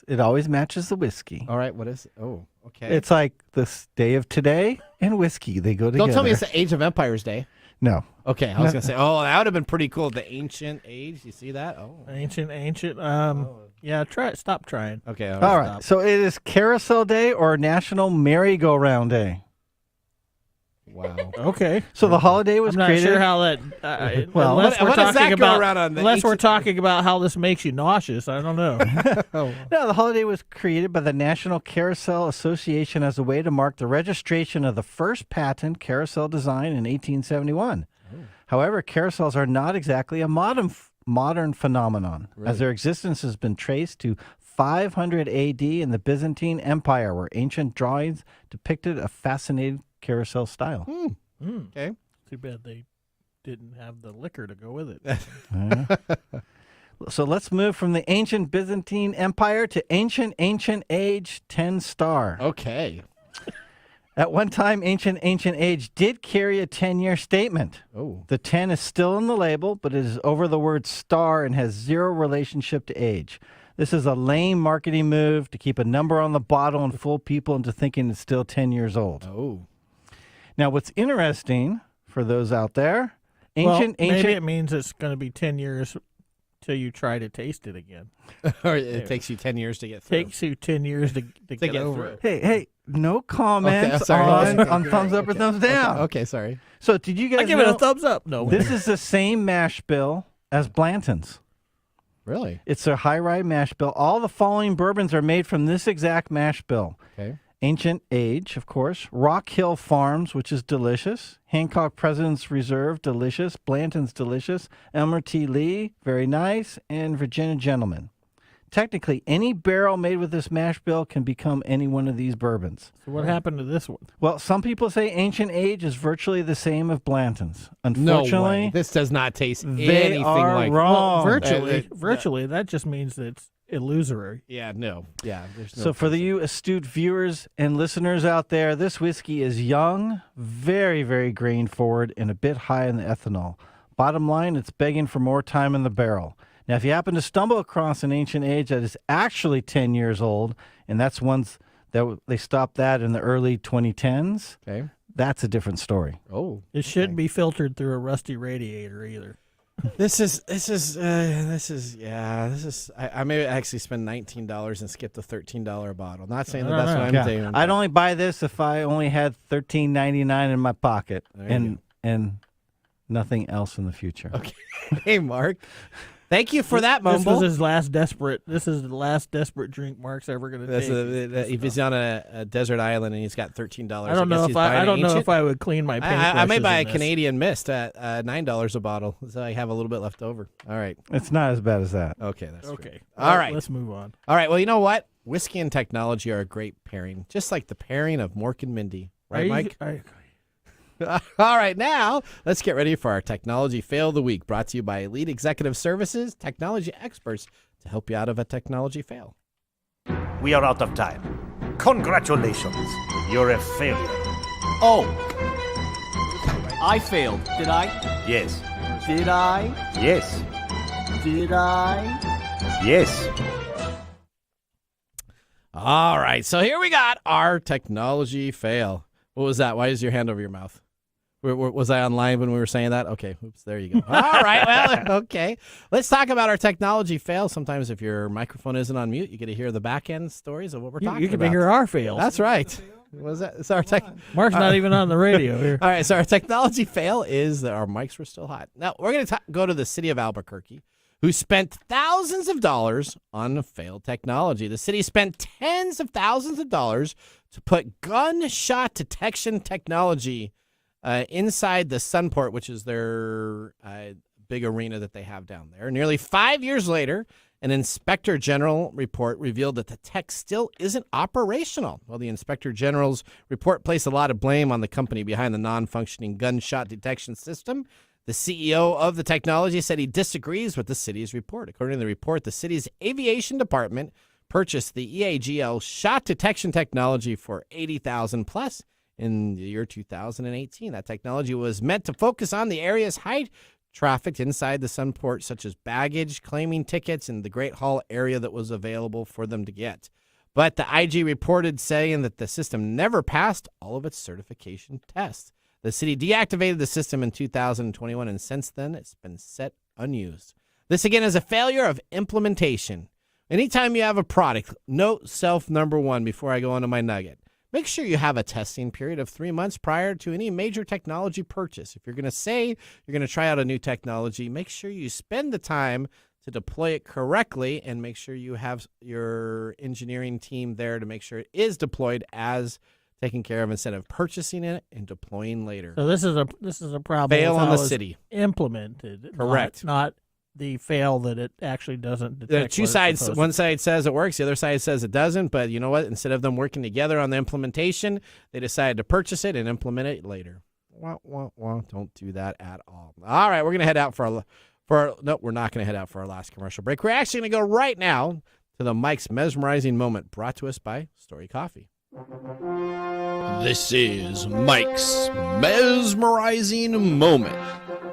It always matches the whiskey. All right, what is it? Oh, okay. It's like the day of today and whiskey. They go together. Don't tell me it's the Age of Empires Day. No. Okay, I was going to say, that would have been pretty cool. The ancient age. You see that? Oh. Ancient. Yeah, try it. Stop trying. Okay. All right. So it is Carousel Day or National Merry-Go-Round Day. Wow. Okay. So the holiday was I'm not created. sure how that. Well, unless what does that go around on the unless we're ancient- talking about how this makes you nauseous, I don't know. No, the holiday was created by the National Carousel Association as a way to mark the registration of the first patent carousel design in 1871. However, carousels are not exactly a modern phenomenon, as their existence has been traced to 500 AD in the Byzantine Empire, where ancient drawings depicted a fascinating carousel style. Okay. Too bad they didn't have the liquor to go with it. So let's move from the ancient Byzantine Empire to ancient age 10 star. Okay. At one time, ancient age did carry a 10-year statement. Oh. The 10 is still in the label, but it is over the word star and has zero relationship to age. This is a lame marketing move to keep a number on the bottle and fool people into thinking it's still 10 years old. Oh. Now, what's interesting for those out there, Maybe it means it's going to be 10 years till you try to taste it again. Or it takes you 10 years to get through. Takes you 10 years to get over it. Hey, no comments sorry. on thumbs up or thumbs down. Okay, sorry. So did you guys I give it a thumbs up. No. This is the same mash bill as Blanton's. Really? It's a high rye mash bill. All the following bourbons are made from this exact mash bill. Okay. Ancient Age, of course. Rock Hill Farms, which is delicious. Hancock President's Reserve, delicious. Blanton's, delicious. Elmer T. Lee, very nice. And Virginia Gentleman. Technically, any barrel made with this mash bill can become any one of these bourbons. So what happened to this one? Well, some people say Ancient Age is virtually the same as Blanton's. No Unfortunately, way. This does not taste they anything are like wrong. Well, virtually, that just means that it's illusory. Yeah, no. Yeah, there's no. So for you astute viewers and listeners out there, this whiskey is young, very, very grain forward, and a bit high in the ethanol. Bottom line, it's begging for more time in the barrel. Now, if you happen to stumble across an Ancient Age that is actually 10 years old, and that's ones that they stopped that in the early 2010s, Okay. that's a different story. Oh. It shouldn't be filtered through a rusty radiator either. I may actually spend $19 and skip the $13 bottle. Not saying that that's what I'm doing. I'd only buy this if I only had $13.99 in my pocket and nothing else in the future. Okay. Hey, Mark. Thank you for that, This Mumble. was his last desperate. This is the last desperate drink Mark's ever going to take. If he's on a desert island and he's got $13, I don't know if I would clean my paintbrushes. I may buy a in this. Canadian Mist at $9 a bottle, so I have a little bit left over. All right. It's not as bad as that. Okay, that's Okay. fair. All right. Let's move on. All right. Well, you know what? Whiskey and technology are a great pairing, just like the pairing of Mork and Mindy. Right, Mike? All right, now let's get ready for our Technology Fail of the Week, brought to you by Elite Executive Services, technology experts to help you out of a technology fail. We are out of time. Congratulations. You're a failure. Oh. I failed, did I? Yes. Did I? Yes. Did I? Yes. All right, so here we got our technology fail. What was that? Why is your hand over your mouth? Was I online when we were saying that? Okay, oops, there you go. All right, well, okay. Let's talk about our technology fail. Sometimes if your microphone isn't on mute, you get to hear the back end stories of what we're talking about. You can hear our fails. That's right. What was that? It's our Mark's not even on the radio here. All right, so our technology fail is that our mics were still hot. Now, we're going to go to the city of Albuquerque, who spent thousands of dollars on failed technology. The city spent tens of thousands of dollars to put gunshot detection technology inside the Sunport, which is their big arena that they have down there. Nearly 5 years later, an Inspector General report revealed that the tech still isn't operational. Well, the Inspector General's report placed a lot of blame on the company behind the non-functioning gunshot detection system. The CEO of the technology said he disagrees with the city's report. According to the report, the city's aviation department purchased the EAGL shot detection technology for $80,000 plus in the year 2018. That technology was meant to focus on the area's high traffic inside the Sunport, such as baggage, claiming tickets, and the Great Hall area that was available for them to get. But the IG reported saying that the system never passed all of its certification tests. The city deactivated the system in 2021, and since then, it's been set unused. This, again, is a failure of implementation. Anytime you have a product, note self number one before I go into my nugget. Make sure you have a testing period of 3 months prior to any major technology purchase. If you're going to say you're going to try out a new technology, make sure you spend the time to deploy it correctly and make sure you have your engineering team there to make sure it is deployed as taken care of instead of purchasing it and deploying later. So this is a problem. Fail with on how the it's city. Implemented. Correct. Not the fail that it actually doesn't detect. There are two what it's sides. supposed One to. side says it works. The other side says it doesn't. But you know what? Instead of them working together on the implementation, they decided to purchase it and implement it later. Wah, wah, wah. Don't do that at all. All right, we're going to head out no, we're not going to head out for our last commercial break. We're actually going to go right now to the Mike's Mesmerizing Moment, brought to us by Story Coffee. This is Mike's Mesmerizing Moment,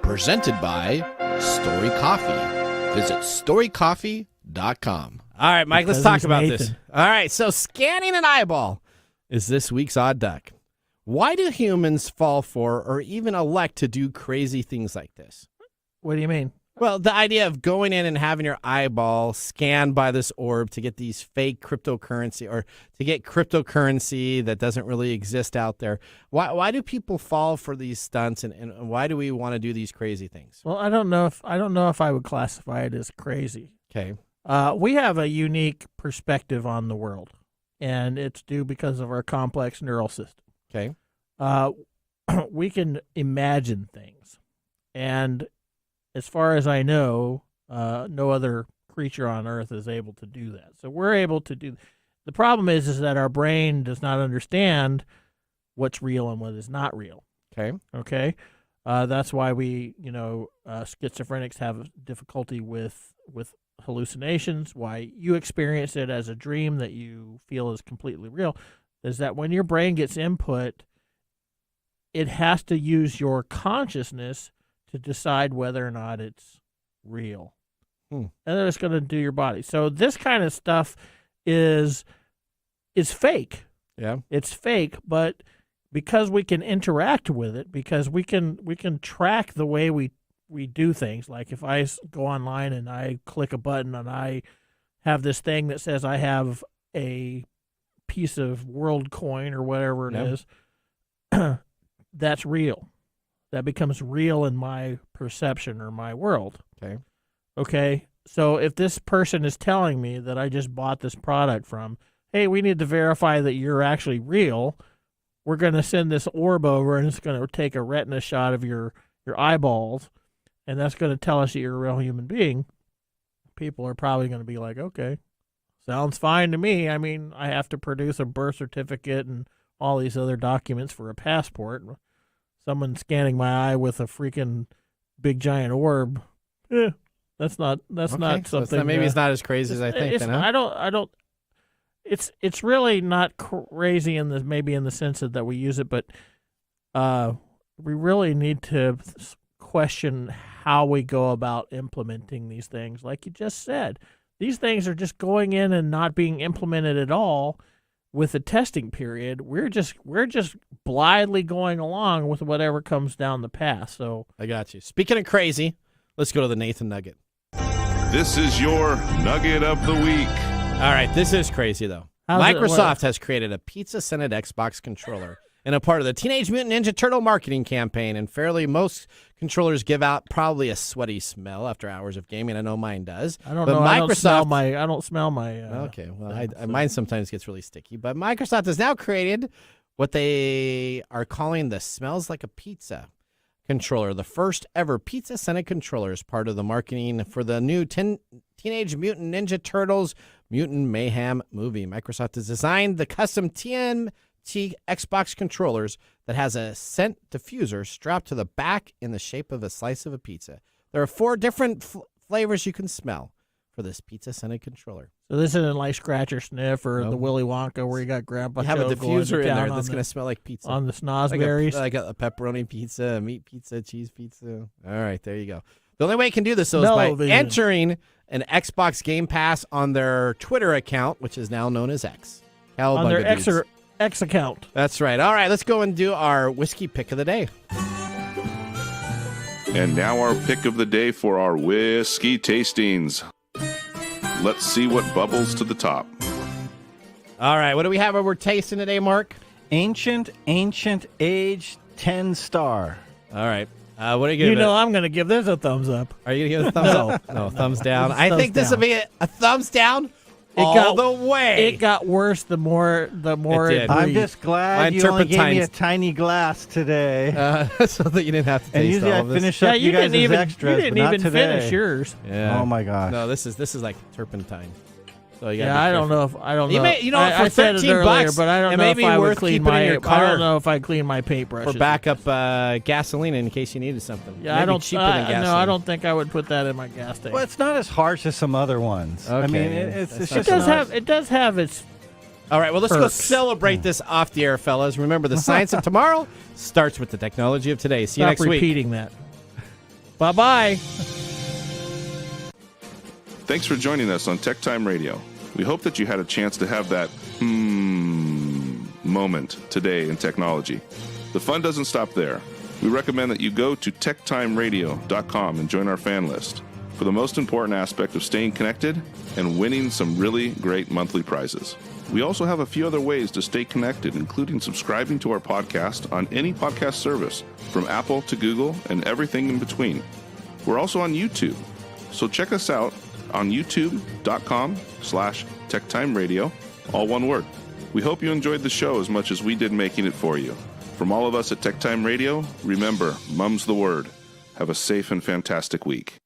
presented by Story Coffee. Visit storycoffee.com. All right, Mike, let's Because talk he's about Nathan. this. All right, so scanning an eyeball is this week's Odd Duck. Why do humans fall for or even elect to do crazy things like this? What do you mean? Well, the idea of going in and having your eyeball scanned by this orb to get these fake cryptocurrency or to get cryptocurrency that doesn't really exist out there. Why do people fall for these stunts and why do we want to do these crazy things? Well, I don't know if I would classify it as crazy. Okay. We have a unique perspective on the world, and it's due because of our complex neural system. Okay. We can imagine things, and as far as I know, no other creature on Earth is able to do that. So we're able to do. The problem is that our brain does not understand what's real and what is not real. Okay. Okay. That's why we, schizophrenics have difficulty with hallucinations. Why you experience it as a dream that you feel is completely real is that when your brain gets input, it has to use your consciousness to decide whether or not it's real. And then it's going to do your body. So this kind of stuff is fake. Yeah. It's fake, but because we can interact with it, because we can track the way we do things. Like if I go online and I click a button and I have this thing that says I have a piece of Worldcoin or whatever it is, that's real. That becomes real in my perception or my world. Okay. Okay. So if this person is telling me that I just bought this product from, hey, we need to verify that you're actually real, we're going to send this orb over and it's going to take a retina shot of your eyeballs, and that's going to tell us that you're a real human being, people are probably going to be like, okay, sounds fine to me. I mean, I have to produce a birth certificate and all these other documents for a passport. Someone scanning my eye with a freaking big giant orb, that's not something. Maybe it's not as crazy as I think. Then, huh? I don't. It's really not crazy in the sense that we use it, but we really need to question how we go about implementing these things. Like you just said, these things are just going in and not being implemented at all. With the testing period, we're just blithely going along with whatever comes down the path. So I got you. Speaking of crazy, let's go to the Nathan Nugget. This is your Nugget of the Week. All right, this is crazy, though. Microsoft has created a pizza-scented Xbox controller and a part of the Teenage Mutant Ninja Turtle marketing campaign. And fairly, most controllers give out probably a sweaty smell after hours of gaming. I know mine does. I don't know. I don't smell my. Okay, well, mine sometimes gets really sticky. But Microsoft has now created what they are calling the Smells Like a Pizza controller, the first ever pizza-scented controller as part of the marketing for the new Teenage Mutant Ninja Turtles Mutant Mayhem movie. Microsoft has designed the custom TNT Xbox controllers that has a scent diffuser strapped to the back in the shape of a slice of a pizza. There are 4 different flavors you can smell for this pizza-scented controller. So this isn't like Scratch or Sniff or the Willy Wonka where you got Grandpa You have Joe a diffuser in going there down that's going to smell like pizza. on the snozberries. Like a pepperoni pizza, a meat pizza, cheese pizza. All right, there you go. The only way you can do this, though, is by entering an Xbox Game Pass on their Twitter account, which is now known as X. On their X X account. That's right. All right, let's go and do our whiskey pick of the day. And now our pick of the day for our whiskey tastings. Let's see what bubbles to the top. All right, what do we have we're tasting today, Mark? Ancient Age 10-star. All right. What are you giving You know I'm going to give this a thumbs up. Are you going to give it a thumbs up? No, thumbs down. I think this will be a thumbs down all the way. It got worse the more It breathed. did. I'm just glad you only gave me a tiny glass today. So that you didn't have to taste and usually all I of this. finish up you guys' extras, You didn't but not even today. finish yours. Yeah. Oh my gosh. No, this is like turpentine. So you Yeah, I don't know if I don't know. For I said it $13, earlier, but I don't it know may if be I would worth clean keeping in my. your I car don't know if I clean my paintbrushes for backup gasoline in case you needed something. Yeah, Maybe I don't. cheaper than gasoline. No, I don't think I would put that in my gas tank. Well, it's not as harsh as some other ones. I mean, it's it just does not- have. It does have its. All right, well, let's go perks. celebrate this off the air, fellas. Remember, the science of tomorrow starts with the technology of today. See you Stop next week. repeating that. Bye-bye. Thanks for joining us on Tech Time Radio. We hope that you had a chance to have that moment today in technology. The fun doesn't stop there. We recommend that you go to techtimeradio.com and join our fan list for the most important aspect of staying connected and winning some really great monthly prizes. We also have a few other ways to stay connected, including subscribing to our podcast on any podcast service, from Apple to Google and everything in between. We're also on YouTube, so check us out on youtube.com/techtimeradio, all one word. We hope you enjoyed the show as much as we did making it for you. From all of us at Tech Time Radio, remember, mum's the word. Have a safe and fantastic week.